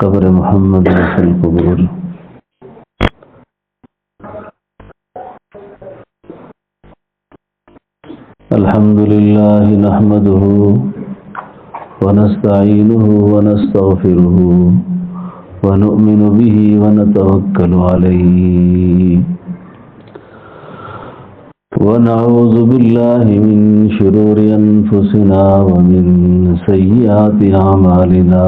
قبر محمد فی القبور. الحمد للہ نحمده ونستعینه ونستغفره ونؤمن به ونتوکل علیہ ونعوذ باللہ من شرور انفسنا ومن سیئات اعمالنا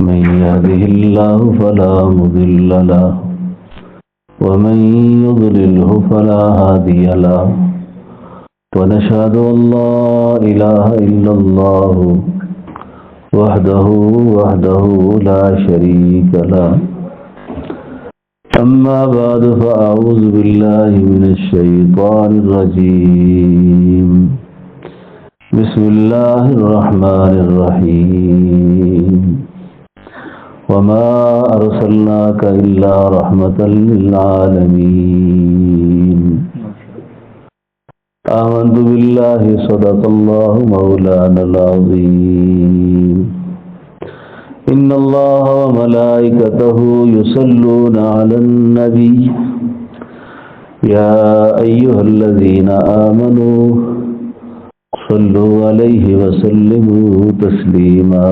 من يهده الله فلا مضل له ومن يضلله فلا هادي له ونشهد أن لا إله إلا الله وحده لا شريك له. أما بعد فأعوذ بالله من الشيطان الرجيم. بسم الله الرحمن الرحيم. وما أرسلناك إلا رحمة للعالمين. آمنت بالله صدق الله مولانا العظيم. إن الله وملائكته يصلون على النبي يا أيها الذين آمنوا صلوا عليه وسلموا تسليما.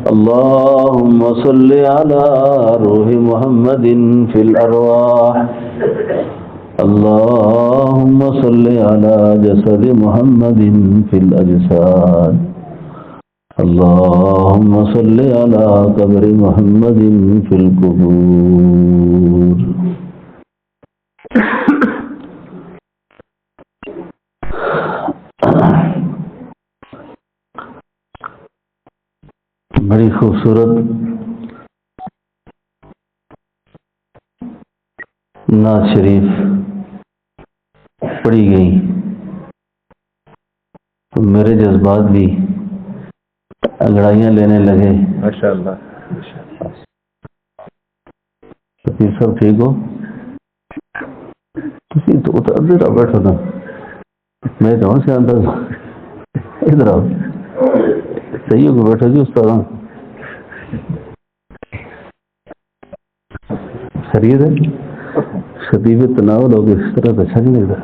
اللهم صل على روح محمد في الأرواح. اللهم صل على جسد محمد في الأجساد. اللهم صل على قبر محمد في القبور. بڑی خوبصورت نعت شریف پڑھی گئی. میرے جذبات بھی انگڑائیاں لینے لگے. ماشاءاللہ. شفیع صاحب ٹھیک ہو؟ تسی تو ادھر بیٹھو نا، میں کہاں سے آتا تھا. ادھر آؤ. صحیح ہو بیٹھو جی. استاد خرید ہے شدید تناول ہوگی اس طرح تو اچھا نہیں لگتا.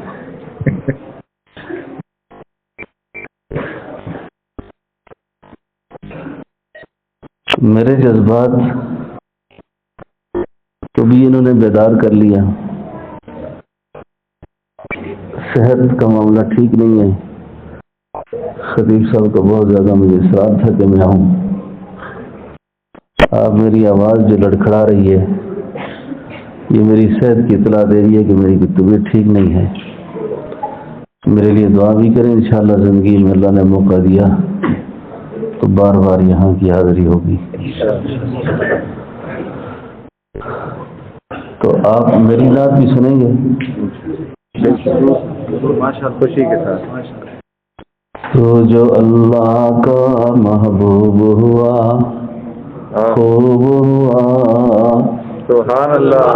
میرے جذبات تو بھی انہوں نے بیدار کر لیا. صحت کا معاملہ ٹھیک نہیں ہے. خطیب صاحب کا بہت زیادہ مجھے اصرار تھا کہ میں آؤں. آپ میری آواز جو لڑکھڑا رہی ہے یہ میری صحت کی اطلاع دے رہی ہے کہ میری طبیعت ٹھیک نہیں ہے. میرے لیے دعا بھی کریں. انشاءاللہ زندگی میں اللہ نے موقع دیا تو بار بار یہاں کی حاضری ہوگی. تو آپ میری نعت بھی سنیں گے؟ خوشی کے ساتھ. تو جو اللہ کا محبوب ہوا خوب ہوا. سبحان اللہ.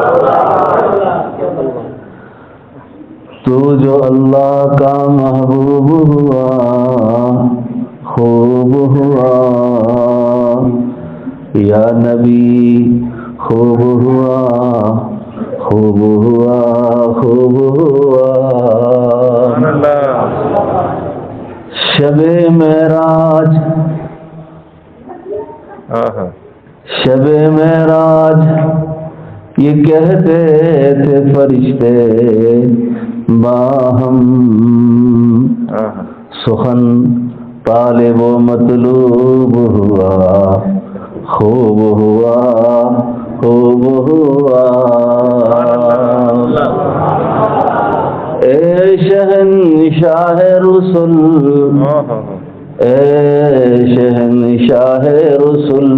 تو جو اللہ کا محبوب ہوا خوب ہوا. یا نبی خوب ہوا خوب ہوا خوب ہوا. سبحان اللہ. شب معراج شب معراج یہ کہتے تھے فرشتے باہم. سخن طالب و مطلوب ہوا خوب ہوا خوب ہوا. اے شہنشاہ رسل اے شہنشاہ رسل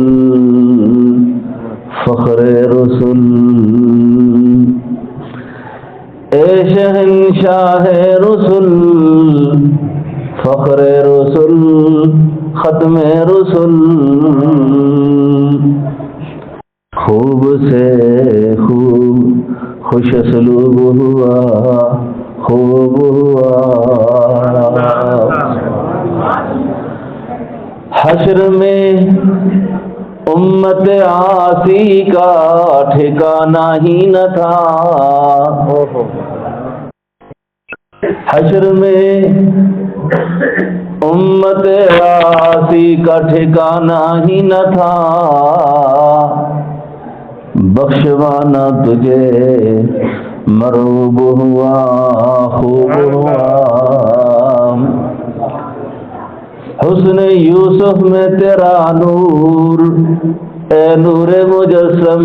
فخر رسل. اے شہنشاہ رسل فخر رسل ختم رسل. خوب سے خوب خوش اسلوب ہوا خوب ہوا. حشر میں امت عاصی کا ٹھکانہ ہی نہ تھا، حشر میں امت عاصی کا ٹھکانہ ہی نہ تھا، بخشوانا تجھے مرغوب ہوا خوب ہوا، حسن یوسف میں تیرا نور اے نور مجسم،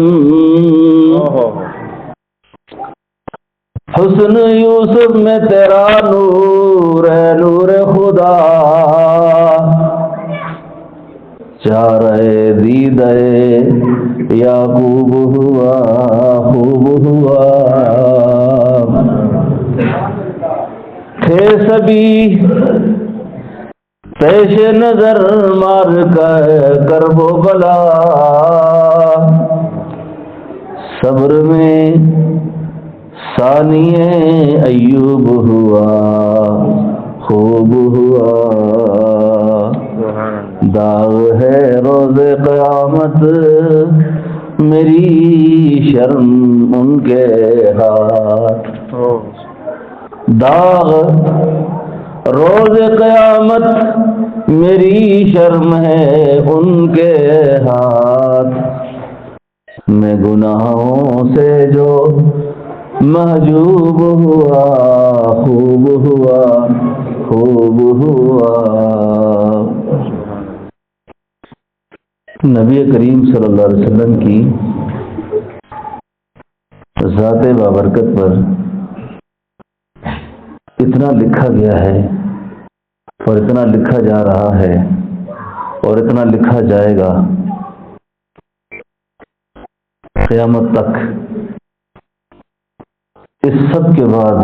حسن یوسف میں تیرا نور اے نور خدا، چارہ دیدہ یعقوب ہوا خوب ہوا، تھے سبھی پیش نظر مار کرب و بلا، صبر میں ثانی ایوب ہوا خوب ہوا، داغ ہے روز قیامت میری شرم ان کے ہاتھ، داغ روز قیامت میری شرم ہے ان کے ہاتھ، میں گناہوں سے جو محجوب ہوا خوب ہوا خوب ہوا۔ نبی کریم صلی اللہ علیہ وسلم کی ذات بابرکت پر اتنا لکھا گیا ہے اور اتنا لکھا جا رہا ہے اور اتنا لکھا جائے گا قیامت تک۔ اس سب کے بعد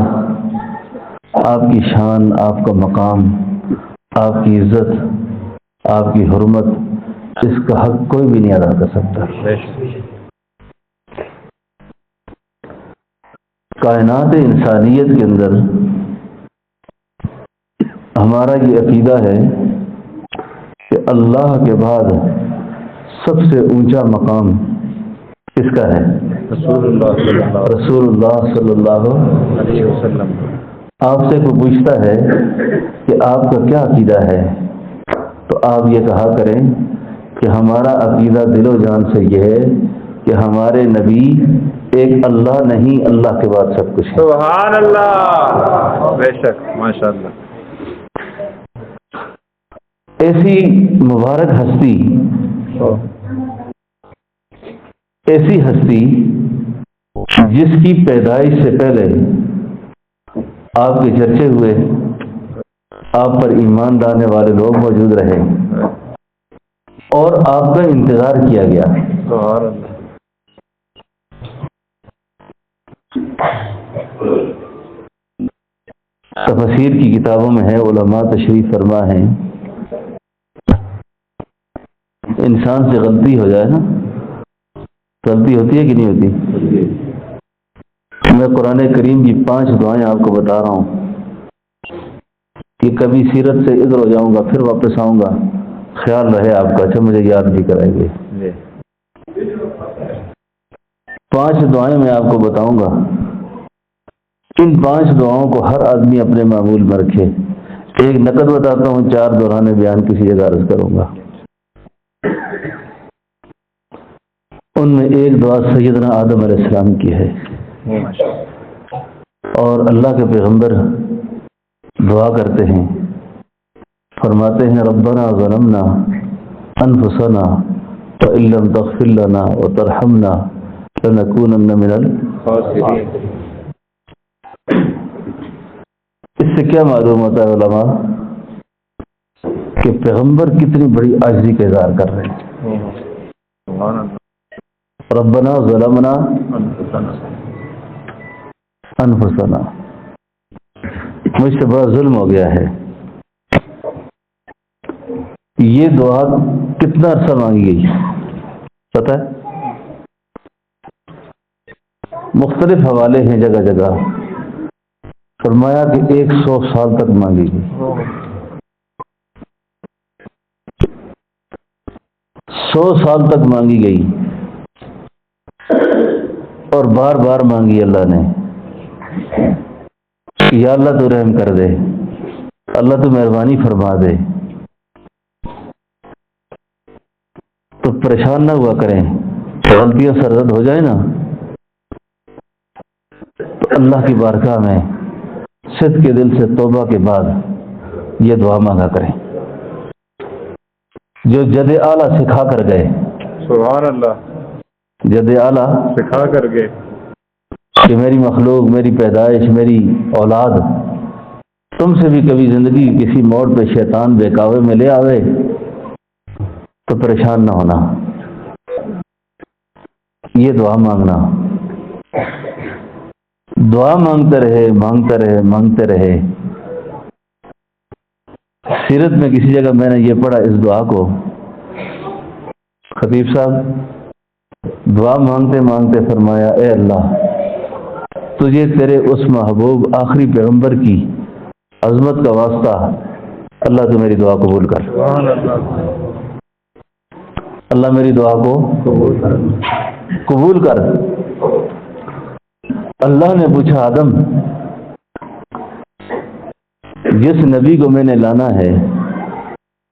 آپ کی شان، آپ کا مقام، آپ کی عزت، آپ کی حرمت، اس کا حق کوئی بھی نہیں ادا کر سکتا۔ کائنات انسانیت کے اندر ہمارا یہ عقیدہ ہے کہ اللہ کے بعد سب سے اونچا مقام کس کا ہے؟ رسول اللہ صلی اللہ علیہ وسلم۔ آپ سے کوئی پوچھتا ہے کہ آپ کا کیا عقیدہ ہے، تو آپ یہ کہا کریں کہ ہمارا عقیدہ دل و جان سے یہ ہے کہ ہمارے نبی ایک اللہ نہیں، اللہ کے بعد سب کچھ ہے۔ سبحان اللہ، بے شک، ماشاء اللہ۔ ایسی مبارک ہستی، ایسی ہستی جس کی پیدائش سے پہلے آپ کے چرچے ہوئے، آپ پر ایمان لانے والے لوگ موجود رہے اور آپ کا انتظار کیا گیا۔ سبحان اللہ۔ تفسیر کی کتابوں میں ہے، علماء تشریح فرما ہیں، انسان سے غلطی ہو جائے نا، غلطی ہوتی ہے کہ نہیں ہوتی؟ میں قرآن کریم کی 5 دعائیں آپ کو بتا رہا ہوں کہ کبھی سیرت سے ادھر ہو جاؤں گا پھر واپس آؤں گا، خیال رہے آپ کا، اچھا مجھے یاد بھی کرائیں گے۔ 5 دعائیں میں آپ کو بتاؤں گا، ان 5 دعاؤں کو ہر آدمی اپنے معمول میں رکھے۔ ایک نقد بتاتا ہوں، 4 دوران بیان کسی جگہ عرض کروں گا۔ ان میں ایک دعا سیدنا آدم علیہ السلام کی ہے، اور اللہ کے پیغمبر دعا کرتے ہیں، فرماتے ہیں ربنا ظلمنا انفسنا وان لم تغفر لنا وترحمنا لنکونن من الخاسرین۔ اس سے کیا معلوم ہوتا ہے علماء کہ پیغمبر کتنی بڑی عاجزی کا اظہار کر رہے ہیں۔ ربنا ظلمنا انفسنا، مجھ سے بڑا ظلم ہو گیا ہے۔ یہ دعا کتنا عرصہ مانگی گئی پتہ ہے؟ مختلف حوالے ہیں جگہ جگہ، فرمایا کہ 100 سال تک مانگی گئی۔ 100 سال تک مانگی گئی اور بار بار مانگی اللہ نے، یا اللہ تو رحم کر دے، اللہ تو مہربانی فرما دے۔ تو پریشان نہ ہوا کریں، غلطیاں سرزد ہو جائیں نا تو اللہ کی بارگاہ میں صدق کے دل سے توبہ کے بعد یہ دعا مانگا کریں جو جد اعلیٰ سکھا کر گئے۔ سبحان اللہ، جد اعلیٰ سکھا کر کے کہ میری مخلوق، میری پیدائش، میری اولاد، تم سے بھی کبھی زندگی کسی موڑ پہ شیطان بہکاوے میں لے آوے تو پریشان نہ ہونا، یہ دعا مانگنا۔ دعا مانگتے رہے، مانگتے رہے، مانگتے رہے۔ سیرت میں کسی جگہ میں نے یہ پڑھا اس دعا کو، خطیب صاحب دعا مانگتے مانگتے فرمایا، اے اللہ تجھے تیرے اس محبوب آخری پیغمبر کی عظمت کا واسطہ، اللہ تو میری دعا قبول کر۔ سبحان اللہ، اللہ میری دعا کو قبول کر۔ اللہ نے پوچھا، آدم جس نبی کو میں نے لانا ہے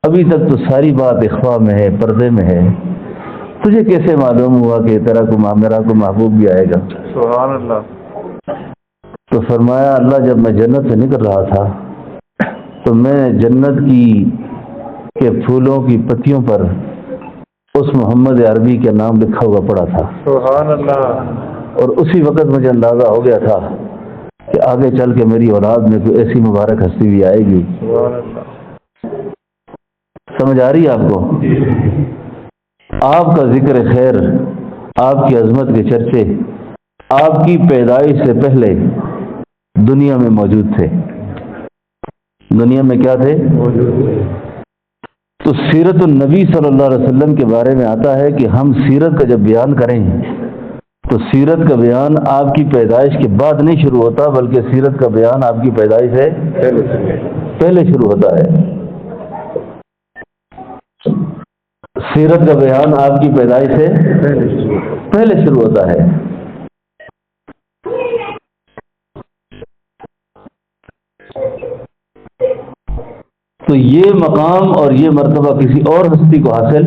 ابھی تک تو ساری بات اخفاء میں ہے، پردے میں ہے، تجھے کیسے معلوم ہوا کہ میرا کو محبوب بھی آئے گا؟ سبحان اللہ۔ تو فرمایا، اللہ جب میں جنت سے نکل رہا تھا تو میں جنت کے پھولوں کی پتیوں پر اس محمد عربی کے نام لکھا ہوا پڑا تھا، سبحان اللہ، اور اسی وقت مجھے اندازہ ہو گیا تھا کہ آگے چل کے میری اولاد میں کوئی ایسی مبارک ہستی بھی آئے گی۔ سبحان اللہ، سمجھ آ رہی ہے آپ کو؟ آپ کا ذکر خیر، آپ کی عظمت کے چرچے آپ کی پیدائش سے پہلے دنیا میں موجود تھے۔ دنیا میں کیا تھے؟ تو سیرت النبی صلی اللہ علیہ وسلم کے بارے میں آتا ہے کہ ہم سیرت کا جب بیان کریں تو سیرت کا بیان آپ کی پیدائش کے بعد نہیں شروع ہوتا، بلکہ سیرت کا بیان آپ کی پیدائش سے پہلے شروع ہوتا ہے۔ سیرت کا بیان آپ کی پیدائش سے پہلے شروع ہوتا ہے۔ تو یہ مقام اور یہ مرتبہ کسی اور ہستی کو حاصل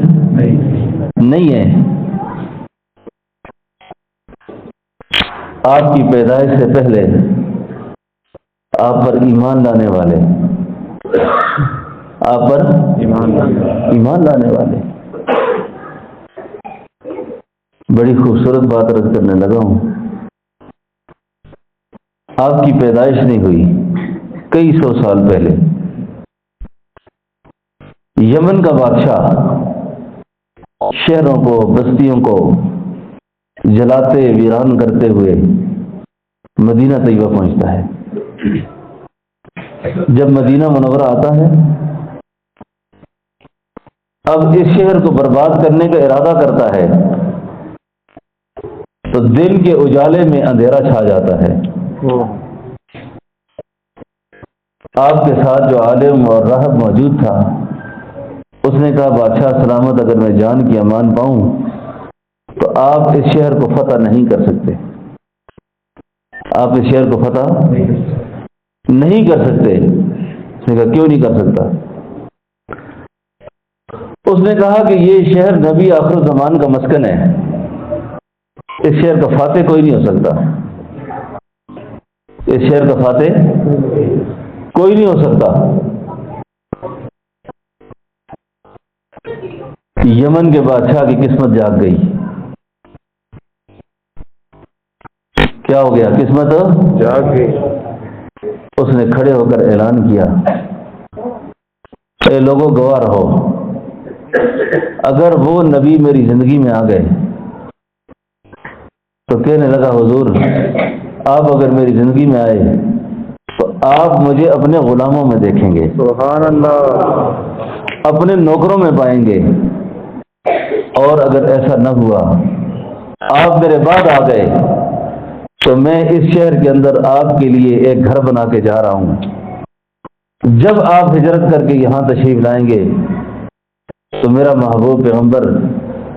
نہیں ہے۔ آپ کی پیدائش سے پہلے آپ پر ایمان لانے والے، آپ پر ایمان لانے والے، بڑی خوبصورت بات عرض کرنے لگا ہوں۔ آپ کی پیدائش نہیں ہوئی کئی 100 سال پہلے، یمن کا بادشاہ شہروں کو، بستیوں کو جلاتے ویران کرتے ہوئے مدینہ طیبہ پہنچتا ہے۔ جب مدینہ منورہ آتا ہے، اب اس شہر کو برباد کرنے کا ارادہ کرتا ہے تو دن کے اجالے میں اندھیرا چھا جاتا ہے۔ آپ کے ساتھ جو عالم اور راہب موجود تھا اس نے کہا، بادشاہ سلامت، اگر میں جان کی امان پاؤں تو آپ اس شہر کو فتح نہیں کر سکتے، آپ اس شہر کو فتح نہیں کر سکتے۔ اس نے کہا، کیوں نہیں کر سکتا؟ اس نے کہا کہ یہ شہر نبی آخر الزمان کا مسکن ہے، اس شہر کا فاتح کوئی نہیں ہو سکتا، اس شہر کا فاتح کوئی نہیں ہو سکتا۔ یمن کے بادشاہ کی قسمت جاگ گئی۔ کیا ہو گیا؟ قسمت جاگ گئی۔ اس نے کھڑے ہو کر اعلان کیا، اے لوگوں گواہ رہو، اگر وہ نبی میری زندگی میں آ گئے تو کہنے لگا، حضور آپ اگر میری زندگی میں آئے تو آپ مجھے اپنے غلاموں میں دیکھیں گے، سبحان اللہ، اپنے نوکروں میں پائیں گے، اور اگر ایسا نہ ہوا، آپ میرے بعد آ گئے تو میں اس شہر کے اندر آپ کے لیے ایک گھر بنا کے جا رہا ہوں۔ جب آپ ہجرت کر کے یہاں تشریف لائیں گے تو میرا محبوب پیغمبر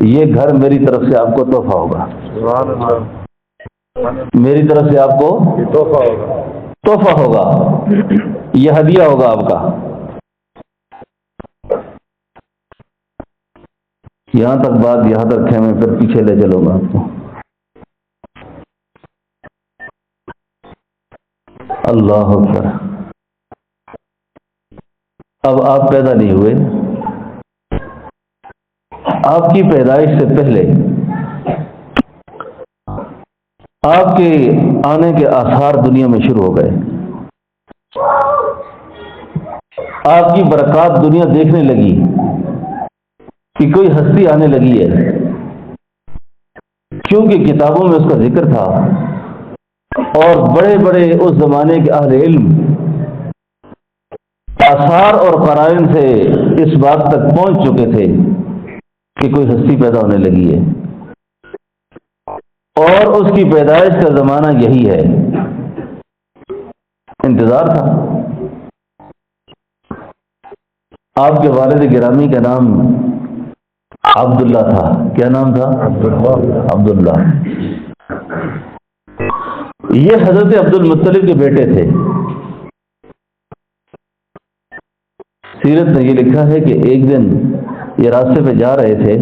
یہ گھر میری طرف سے آپ کو تحفہ ہوگا، سبحان اللہ، میری طرف سے آپ کو یہ تحفہ ہوگا، تحفہ ہوگا، یہ ہدیہ ہوگا آپ کا۔ یہاں تک بات یہاں تک ہے، میں پھر پیچھے لے چلوں گا آپ کو۔ اللہ اکبر۔ اب آپ پیدا نہیں ہوئے، آپ کی پیدائش سے پہلے آپ کے آنے کے آثار دنیا میں شروع ہو گئے، آپ کی برکات دنیا دیکھنے لگی کہ کوئی ہستی آنے لگی ہے، کیونکہ کتابوں میں اس کا ذکر تھا، اور بڑے بڑے اس زمانے کے اہل علم آثار اور قرائن سے اس بات تک پہنچ چکے تھے کہ کوئی ہستی پیدا ہونے لگی ہے، اور اس کی پیدائش کا زمانہ یہی ہے۔ انتظار تھا۔ آپ کے والد گرامی کا نام عبداللہ تھا۔ کیا نام تھا؟ عبداللہ۔ یہ حضرت عبد المطلب کے بیٹے تھے۔ سیرت میں یہ لکھا ہے کہ ایک دن یہ راستے پہ جا رہے تھے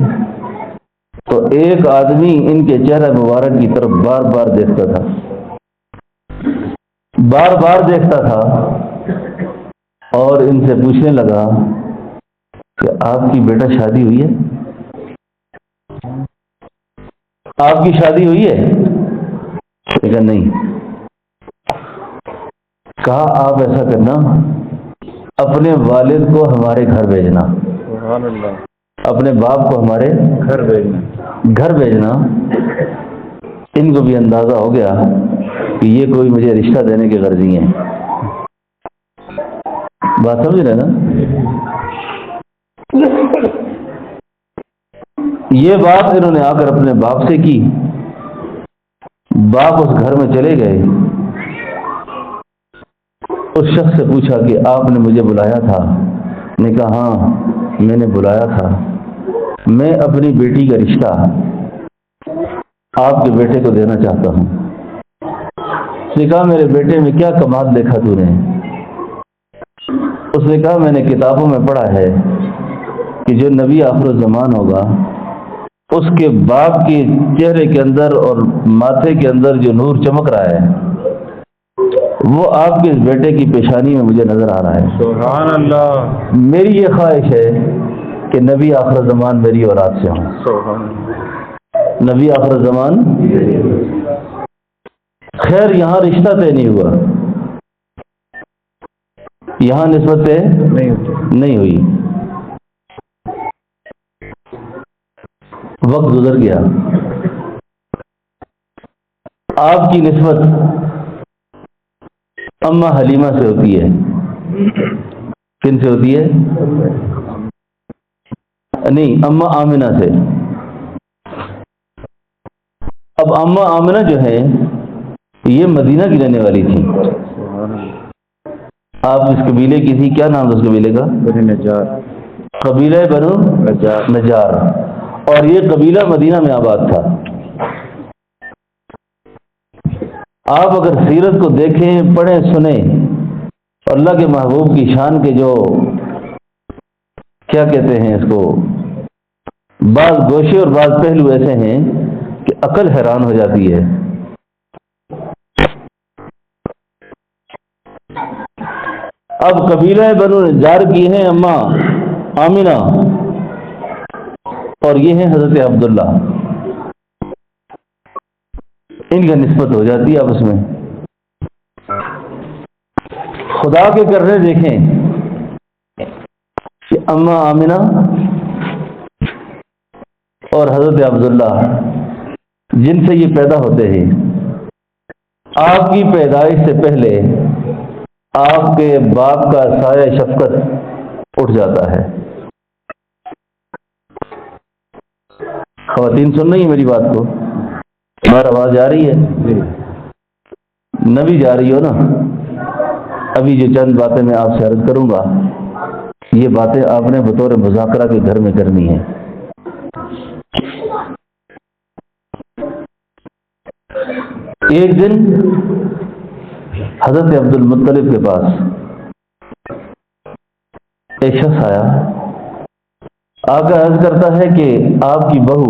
تو ایک آدمی ان کے چہرہ مبارک کی طرف بار بار دیکھتا تھا، بار بار دیکھتا تھا، اور ان سے پوچھنے لگا کہ آپ کی بیٹا شادی ہوئی ہے؟ آپ کی شادی ہوئی ہے؟ کہا نہیں۔ کہا آپ ایسا کرنا، اپنے والد کو ہمارے گھر بھیجنا، سبحان اللہ، اپنے باپ کو ہمارے گھر بھیجنا۔ ان کو بھی اندازہ ہو گیا کہ یہ کوئی مجھے رشتہ دینے کے غرضی ہیں۔ بات سمجھ رہے نا؟ یہ بات انہوں نے آ کر اپنے باپ سے کی۔ باپ اس گھر میں چلے گئے، اس شخص سے پوچھا کہ آپ نے مجھے بلایا تھا؟ نے کہا ہاں میں نے بلایا تھا، میں اپنی بیٹی کا رشتہ آپ کے بیٹے کو دینا چاہتا ہوں۔ اس نے کہا میرے بیٹے میں کیا کمال دیکھا تو نے؟ اس نے کہا میں نے کتابوں میں پڑھا ہے کہ جو نبی آخر الزمان ہوگا اس کے باپ کے چہرے کے اندر اور ماتھے کے اندر جو نور چمک رہا ہے وہ آپ کے اس بیٹے کی پیشانی میں مجھے نظر آ رہا ہے۔ سبحان اللہ، میری یہ خواہش ہے کہ نبی آخر الزمان میری اولاد سے ہوں۔ سبحان اللہ، نبی آخر الزمان۔ خیر یہاں رشتہ طے نہیں ہوا، یہاں نسبت طے نہیں ہوئی۔ وقت گزر گیا، آپ کی نسبت اماں حلیمہ سے ہوتی ہے۔ کن سے ہوتی ہے؟ نہیں، اماں آمنہ سے۔ اب اماں آمنہ جو ہے یہ مدینہ کی رہنے والی تھی۔ آپ جس قبیلے کی تھی، کیا نام تھا اس قبیلے کا؟ بنو نجار، قبیلہ بنو نجار، اور یہ قبیلہ مدینہ میں آباد تھا۔ آپ اگر سیرت کو دیکھیں، پڑھیں، سنیں، اور اللہ کے محبوب کی شان کے جو کیا کہتے ہیں اس کو، بعض گوشے اور بعض پہلو ایسے ہیں کہ عقل حیران ہو جاتی ہے۔ اب قبیلہ بنو نجار کی ہیں اماں آمنہ، اور یہ ہیں حضرت عبداللہ، ان کا نسبت ہو جاتی ہے آپس میں۔ خدا کے کرنے دیکھیں کہ اماں آمنہ اور حضرت عبداللہ جن سے یہ پیدا ہوتے ہیں، آپ کی پیدائش سے پہلے آپ کے باپ کا سایہ شفقت اٹھ جاتا ہے۔ خواتین سن رہی ہیں میری بات کو؟ ہماری آواز جا رہی ہے؟ نبی جا رہی ہو نا؟ ابھی جو چند باتیں میں آپ سے عرض کروں گا، یہ باتیں آپ نے بطور مذاکرہ کے گھر میں کرنی ہے۔ ایک دن حضرت عبد المطلب کے پاس ایک شخص آیا، آ کر عرض کرتا ہے کہ آپ کی بہو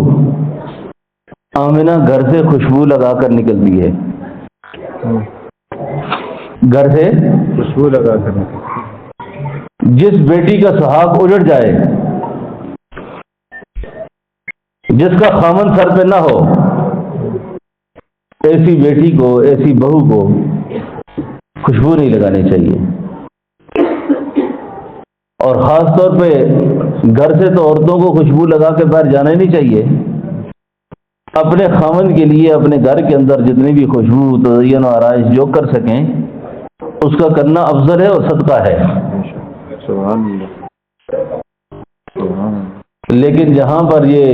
آمنہ گھر سے خوشبو لگا کر نکلتی ہے، گھر سے خوشبو لگا کر جس بیٹی کا سہاگ اجڑ جائے، جس کا خامن سر پہ نہ ہو، ایسی بیٹی کو، ایسی بہو کو خوشبو نہیں لگانی چاہیے۔ اور خاص طور پہ گھر سے تو عورتوں کو خوشبو لگا کے باہر جانا ہی نہیں چاہیے۔ اپنے خامن کے لیے اپنے گھر کے اندر جتنی بھی خوشبو، تزئین و آرائش جو کر سکیں اس کا کرنا افضل ہے اور صدقہ ہے۔ سبحان اللہ، سبحان اللہ۔ لیکن جہاں پر یہ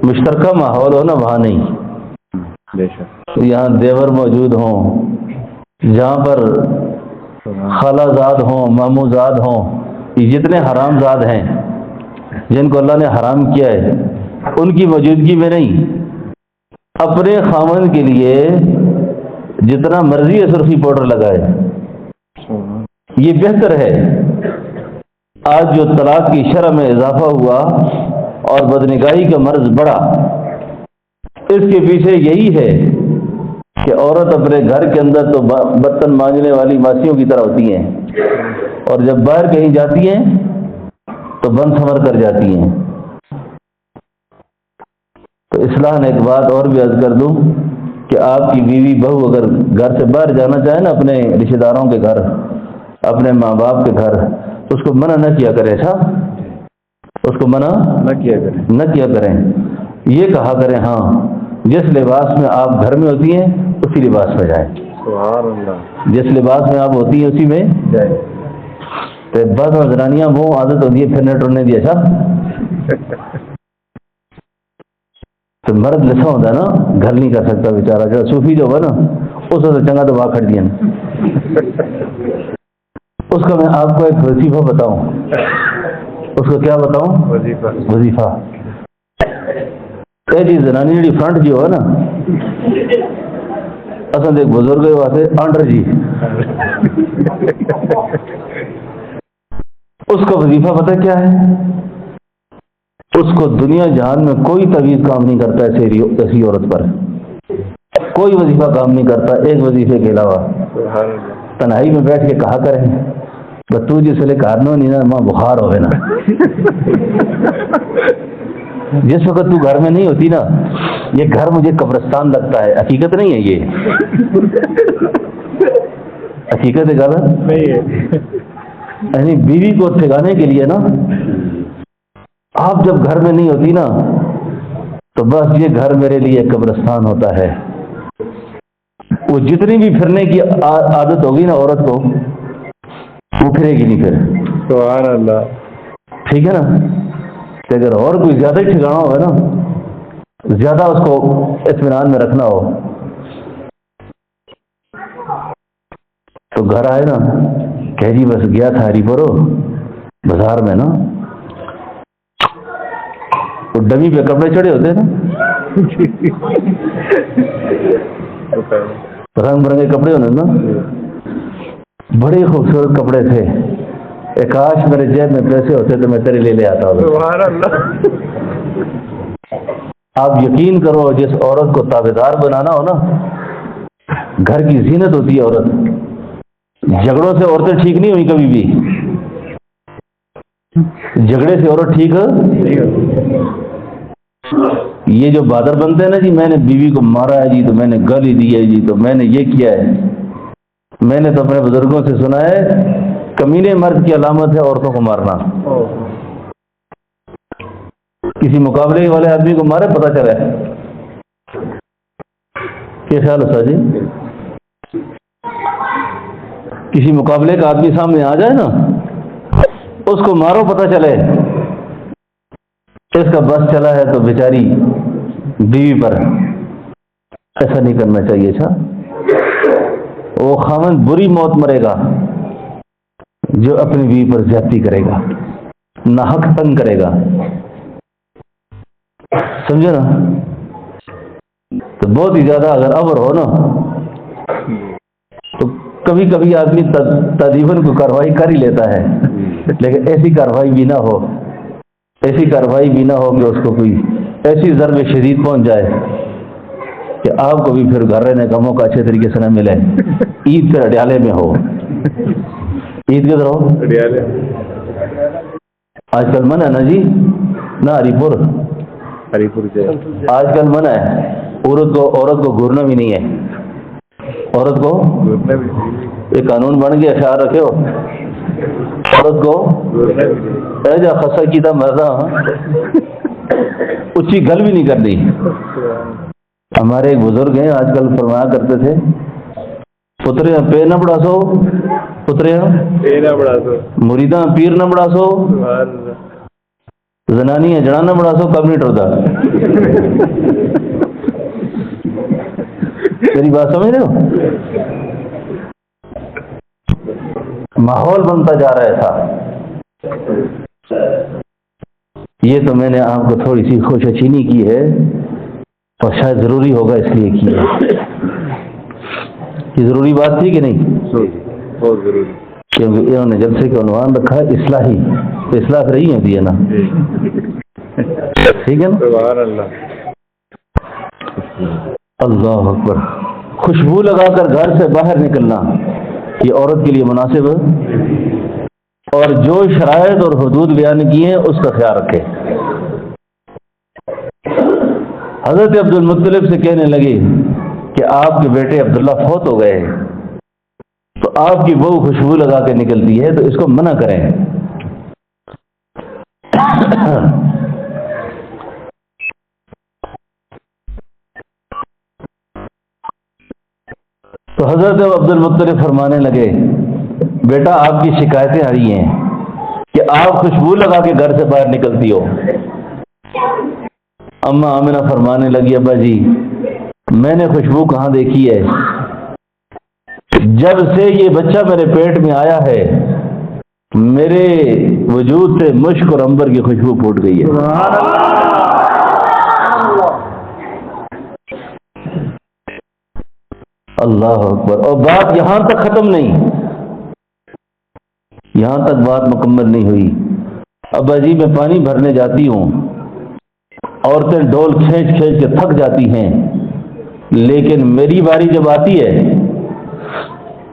مشترکہ ماحول ہو نا، وہاں نہیں۔ بے شک، یہاں دیور موجود ہوں، جہاں پر خالہ زاد ہوں، ماموں زاد ہوں، یہ جتنے حرام زاد ہیں جن کو اللہ نے حرام کیا ہے، ان کی موجودگی میں نہیں، اپنے خامن کے لیے جتنا مرضی ہے سرخی پاؤڈر لگائے، یہ بہتر ہے۔ آج جو طلاق کی شرح میں اضافہ ہوا اور بدنگاہی کا مرض بڑھا، اس کے پیچھے یہی ہے کہ عورت اپنے گھر کے اندر تو برتن مانجنے والی ماسیوں کی طرح ہوتی ہیں، اور جب باہر کہیں جاتی ہیں تو بن سنور کر جاتی ہیں۔ تو اصلاح نے ایک بات اور بھی عرض کر دوں کہ آپ کی بیوی بہو اگر گھر سے باہر جانا چاہے نا، اپنے رشتہ داروں کے گھر، اپنے ماں باپ کے گھر، اس کو منع نہ کیا کریں، اچھا، اس کو منع نہ کیا کریں، یہ کہا کریں ہاں جس لباس میں آپ گھر میں ہوتی ہیں اسی لباس میں جائیں، سبحان اللہ، جس لباس میں آپ ہوتی ہیں اسی میں جائیں۔ تو بعض زنانیاں وہ عادت ہوتی ہے پھرنے ٹرنے دی، اچھا، تو مرد لسا ہوتا ہے نا، گھر نہیں کر سکتا بیچارہ، جو صوفی جو ہوگا نا اس سے چنگا تو وہاں کھڑ دیا۔ اس کا میں آپ کو ایک وظیفہ بتاؤں، اس کو کیا بتاؤں؟ وظیفہ۔ جی زنانی جی فرنٹ جو ہے نا، اصل ایک بزرگ واسطے آنڈر جی، اس کا وظیفہ پتہ کیا ہے؟ اس کو دنیا جہان میں کوئی تعویذ کام نہیں کرتا ایسی عورت پر، کوئی وظیفہ کام نہیں کرتا ایک وظیفے کے علاوہ۔ تنہائی میں بیٹھ کے کہا کریں بس تو جس لے کارنو نہیں نا ماں بخار ہوئے نا، جس وقت تو گھر میں نہیں ہوتی نا، یہ گھر مجھے قبرستان لگتا ہے، حقیقت نہیں ہے، یہ حقیقت ہے غلط نہیں ہے۔ یعنی بیوی کو ٹھکانے کے لیے نا، آپ جب گھر میں نہیں ہوتی نا تو بس یہ گھر میرے لیے قبرستان ہوتا ہے۔ وہ جتنی بھی پھرنے کی عادت ہوگی نا عورت کو، وہ پھرے گی نہیں پھر، سبحان اللہ، ٹھیک ہے نا۔ کہ اگر اور کوئی زیادہ ہی ٹھکانا ہوگا نا، زیادہ اس کو اطمینان میں رکھنا ہو تو گھر آئے نا کہ جی بس گیا تھا ہری پورو بازار میں نا، وہ ڈمی پہ کپڑے چڑھے ہوتے نا، رنگ برنگے کپڑے ہونے نا، بڑے خوبصورت کپڑے تھے، کاش میرے جیب میں پیسے ہوتے تو میں تیرے لے آتا ہوں۔ سبحان اللہ۔ آپ یقین کرو جس عورت کو تابعدار بنانا ہو نا، گھر کی زینت ہوتی ہے عورت، جھگڑوں سے عورتیں ٹھیک نہیں ہوئی کبھی بھی، جھگڑے سے عورت ٹھیک ہے۔ یہ جو بادر بنتے ہیں نا جی، میں نے بیوی کو مارا ہے جی، تو میں نے گالی دی ہے جی، تو میں نے یہ کیا ہے، میں نے تو اپنے بزرگوں سے سنا ہے کمینے مرد کی علامت ہے عورتوں کو مارنا۔ کسی مقابلے والے آدمی کو مارے پتہ چلا ہے، کیا خیال ہے جی؟ کسی مقابلے کا آدمی سامنے آ جائے نا، اس کو مارو پتہ چلے اس کا بس چلا ہے تو بیچاری بیوی پر، ایسا نہیں کرنا چاہیے۔ اچھا، وہ خامن بری موت مرے گا جو اپنی بیوی پر زیادتی کرے گا، ناحق تنگ کرے گا، سمجھے نا۔ تو بہت ہی زیادہ اگر ابر ہو نا تو کبھی کبھی آدمی تدیباً کو کارروائی کر ہی لیتا ہے، لیکن ایسی کارروائی بھی نہ ہو، ایسی کارروائی بھی نہ ہو کہ اس کو کوئی ایسی ضرب شدید پہنچ جائے کہ آپ کو بھی پھر گھر رہنے کا موقع اچھے طریقے سے نہ ملے، عید کے اڈیالے میں ہو، عید کدھر ہو، آج کل منع ہے نا جی، نہ ہری پور آج کل منع ہے، عورت کو گھورنا بھی نہیں ہے، عورت کو یہ قانون بن گیا، خیال رکھے ہو، عورت کو ایجا خسا کی تھا مرضا اچھی گل بھی نہیں کرنی۔ ہمارے ایک بزرگ ہیں آج کل فرمایا کرتے تھے، پتریاں پے نہ بڑھا سو، پتریاں مریداں پیر نہ بڑھا سو، زنانیاں جڑا نہ بڑھا سو، کب نہیں ٹرتا۔ میری بات سمجھ رہے ہو؟ ماحول بنتا جا رہا ہے ایسا۔ یہ تو میں نے آپ کو تھوڑی سی خوش چینی کی ہے اور شاید ضروری ہوگا اس لیے کی ہے۔ یہ ضروری بات تھی کہ نہیں؟ بہت ضروری، کیونکہ انہوں نے جب سے کہ عنوان رکھا ہے اصلاحی، تو اصلاح رہی ہوتی ہے نا، ٹھیک ہے نا؟ سبحان اللہ، اللہ اکبر۔ خوشبو لگا کر گھر سے باہر نکلنا یہ عورت کے لیے مناسب ہے، اور جو شرائط اور حدود بیان کی ہیں اس کا خیال رکھے۔ حضرت عبد المطلب سے کہنے لگے کہ آپ کے بیٹے عبداللہ فوت ہو گئے، تو آپ کی بہو خوشبو لگا کے نکلتی ہے، تو اس کو منع کریں۔ تو حضرت عبد المطلب فرمانے لگے بیٹا آپ کی شکایتیں آ رہی ہیں کہ آپ خوشبو لگا کے گھر سے باہر نکلتی ہو۔ اماں آمنہ فرمانے لگی ابا جی میں نے خوشبو کہاں دیکھی ہے، جب سے یہ بچہ میرے پیٹ میں آیا ہے میرے وجود سے مشک اور عنبر کی خوشبو پھوٹ گئی ہے۔ اللہ اکبر۔ اور بات یہاں تک ختم نہیں، یہاں تک بات مکمل نہیں ہوئی۔ ابا جی میں پانی بھرنے جاتی ہوں، عورتیں ڈول کھینچ کھینچ کے تھک جاتی ہیں، لیکن میری باری جب آتی ہے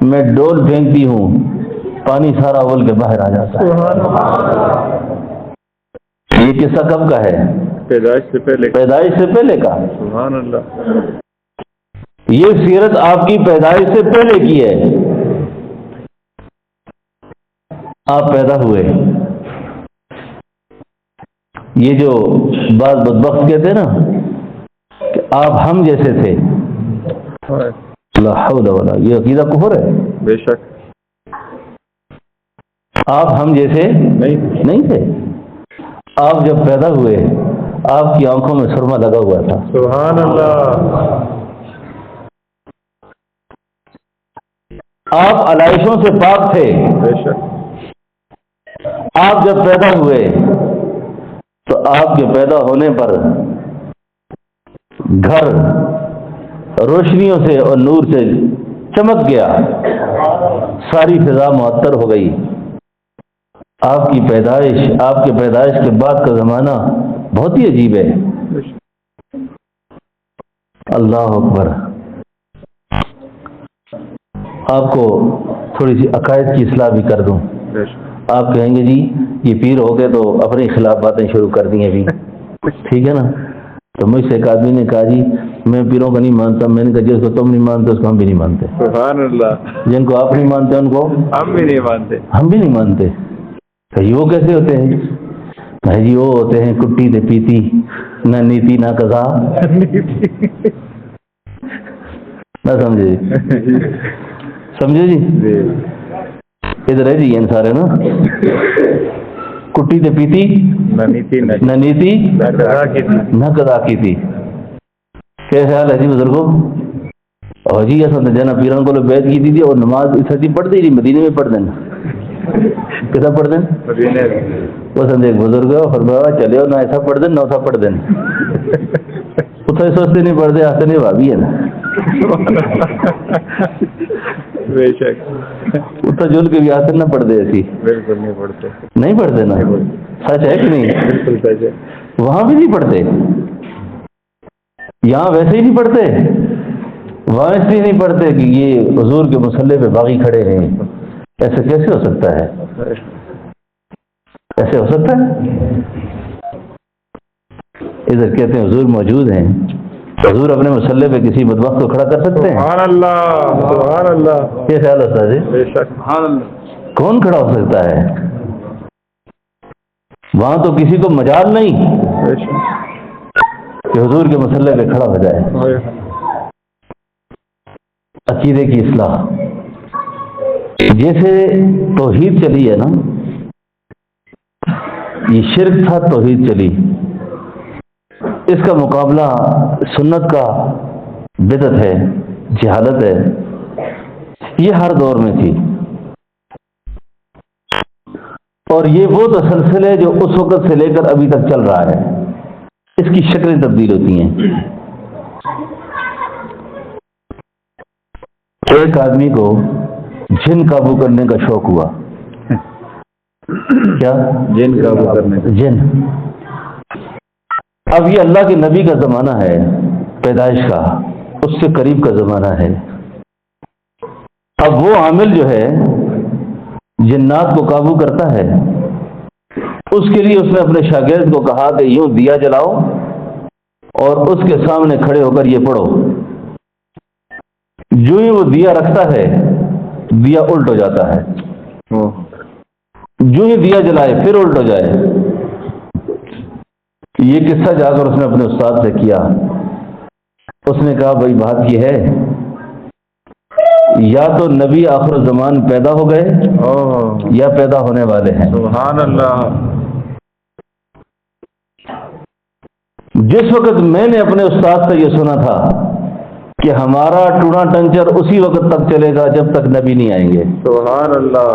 میں ڈول پھینکتی ہوں، پانی سارا اول کے باہر آ جاتا ہے۔ یہ قصہ کب کا ہے؟ پیدائش سے پہلے کا۔ سبحان اللہ، یہ سیرت آپ کی پیدائش سے پہلے کی ہے۔ آپ پیدا ہوئے، یہ جو بعض بدبخت کہتے ہیں نا کہ آپ ہم جیسے تھے، لا حول ولا، یہ عقیدہ کفر ہے۔ بے شک آپ ہم جیسے نہیں تھے۔ آپ جب پیدا ہوئے آپ کی آنکھوں میں سرما لگا ہوا تھا۔ سبحان اللہ، آپ علائشوں سے پاک تھے۔ بے شک آپ جب پیدا ہوئے تو آپ کے پیدا ہونے پر گھر روشنیوں سے اور نور سے چمک گیا، ساری فضا معطر ہو گئی۔ آپ کی پیدائش، آپ کے پیدائش کے بعد کا زمانہ بہت ہی عجیب ہے۔ اللہ اکبر۔ آپ کو تھوڑی سی عقائد کی اصلاح بھی کر دوں۔ آپ کہیں گے جی یہ پیر ہو گئے تو اپنے خلاف باتیں شروع کر دی ہیں ابھی، ٹھیک ہے نا؟ تو مجھ سے ایک آدمی نے کہا جی میں پیروں کو نہیں مانتا، میں نے کہا جس کو تم نہیں مانتے اس کو ہم بھی نہیں مانتے۔ سبحان اللہ، جن کو آپ نہیں مانتے ان کو ہم بھی نہیں مانتے، ہم بھی نہیں مانتے۔ کہ وہ کیسے ہوتے ہیں؟ کہ جی وہ ہوتے ہیں کٹی دے پیتی، نہ نیتی نہ قضا، نہ سمجھے جی؟ ادھر ہے جی یہ سارے نا، کٹی تے پیتی نہ نیتی نہ قضا کی تھی۔ کیا خیال ہے جی بزرگوں؟ اور جی ایسا جنا پیران کو بیعت کی تھی اور نماز سچی پڑھتے ہی مدینے میں پڑھ دینا، کیسا پڑھ دیں؟ وہ سمجھے ایک بزرگ فرمایا چلے نہ ایسا پڑھ دیں نہ ایسا پڑھ دیں، تو سوچتے نہیں پڑھتے، آتے نہیں بھابھی ہے نا، بے شک اتنا جول کے بھی آتے نہ پڑھتے ایسی، بالکل نہیں پڑھتے، نہیں پڑھتے نا، سچ ہے کہ نہیں؟ بالکل سچ ہے، وہاں بھی نہیں پڑھتے، یہاں ویسے ہی نہیں پڑھتے، وہاں اس لیے نہیں پڑھتے کہ یہ حضور کے مصلی پہ باغی کھڑے ہیں، ایسے کیسے ہو سکتا ہے؟ ایسے ہو سکتا ہے؟ ادھر کہتے ہیں حضور موجود ہیں، حضور اپنے مصلی پہ کسی بدبخت کو کھڑا کر سکتے ہیں؟ سبحان اللہ، سبحان اللہ، کیا خیال ہوتا ہے جی؟ بے شک، سبحان اللہ، کون کھڑا ہو سکتا ہے؟ وہاں تو کسی کو مجال نہیں بے شک، کہ حضور کے مصلی پہ کھڑا ہو جائے۔ عقیدے کی اصلاح، جیسے توحید چلی ہے نا، یہ شرک تھا، توحید چلی، اس کا مقابلہ سنت کا بدعت ہے، جہالت ہے، یہ ہر دور میں تھی، اور یہ وہ تسلسل ہے جو اس وقت سے لے کر ابھی تک چل رہا ہے، اس کی شکلیں تبدیل ہوتی ہیں۔ ایک آدمی کو جن قابو کرنے کا شوق ہوا، کیا؟ جن قابو کرنے کا، جن۔ اب یہ اللہ کے نبی کا زمانہ ہے، پیدائش کا، اس سے قریب کا زمانہ ہے۔ اب وہ عامل جو ہے جنات کو قابو کرتا ہے، اس کے لیے اس نے اپنے شاگرد کو کہا کہ یوں دیا جلاؤ اور اس کے سامنے کھڑے ہو کر یہ پڑھو۔ جو ہی وہ دیا رکھتا ہے، دیا الٹ ہو جاتا ہے، جو ہی دیا جلائے پھر الٹ ہو جائے۔ یہ قصہ جا کر اس نے اپنے استاد سے کیا، اس نے کہا بھائی بات یہ ہے، یا تو نبی آخر الزمان پیدا ہو گئے یا پیدا ہونے والے ہیں۔ سبحان اللہ، جس وقت میں نے اپنے استاد سے یہ سنا تھا کہ ہمارا ٹونا ٹنچر اسی وقت تک چلے گا جب تک نبی نہیں آئیں گے، سبحان اللہ،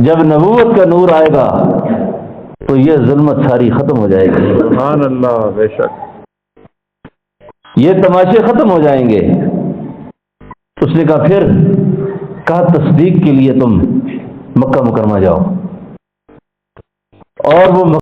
جب نبوت کا نور آئے گا تو یہ ظلمت ساری ختم ہو جائے گی، سبحان اللہ، بے شک، یہ تماشے ختم ہو جائیں گے۔ اس نے کہا پھر، کہا تصدیق کے لیے تم مکہ مکرمہ جاؤ، اور وہ